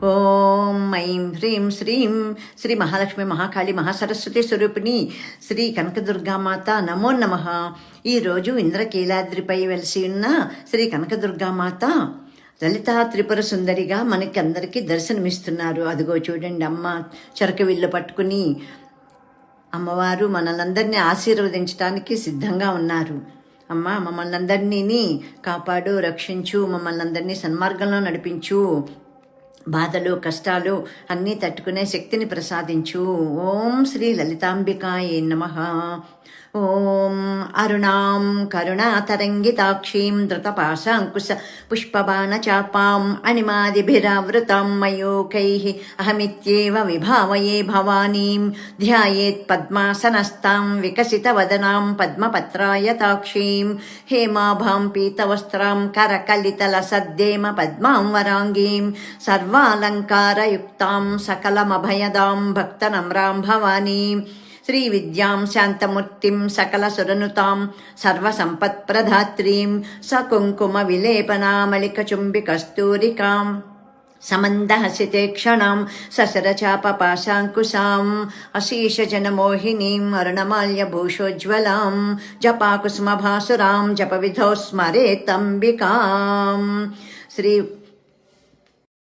ఓం ఐం హ్రీం శ్రీం శ్రీ మహాలక్ష్మి మహాకాళి మహాసరస్వతి స్వరూపిణి శ్రీ కనకదుర్గామాత నమో నమః. ఈరోజు ఇంద్రకీలాద్రిపై వెలిసి ఉన్న శ్రీ కనకదుర్గామాత లలితా త్రిపుర సుందరిగా మనకి అందరికీ దర్శనమిస్తున్నారు. అదిగో చూడండి, అమ్మ చెరక విల్లు పట్టుకుని అమ్మవారు మనల్ని ఆశీర్వదించడానికి సిద్ధంగా ఉన్నారు. అమ్మ, మమ్మల్ని అందరినీ కాపాడు, రక్షించు, మమ్మల్ని అందరినీ సన్మార్గంలో నడిపించు, బాధలు కష్టాలు అన్నీ తట్టుకునే శక్తిని ప్రసాదించు. ఓం శ్రీ లలితాంబికాయే నమః. ఓం అరుణాం కరుణాతరంగితాక్షీం ధృతపాశాంకుశ పుష్పబాణచాపాం అణిమాదిభిరావృతాం మయూకైః అహమిత్యేవ విభావయే భవానీం ధ్యాయేత్ పద్మాసనస్తాం వికసితవదనాం పద్మపత్రాయతాక్షీం హేమాభాం పీతవస్త్రాం కరకలితలసద్దేమ పద్మాం వరాంగీం సర్వాలంకారయుక్తాం సకలమభయదాం భక్తనమ్రాం భవానీం శ్రీ విద్యాం శాంతమూర్తిం సకల సురనుతాం సర్వసంపత్ప్రదాత్రీం సకుంకుమ విలేపనామలిక చుంబి కస్తూరికాం సమందహసితే క్షణాం ససరచాపపాశాంకుశాం అశీషజనమోహినీం అరుణమాల్యభూషోజ్వలాం జపాకుసుమభాసురాం జపవిధౌ స్మరేతంబికాం. శ్రీ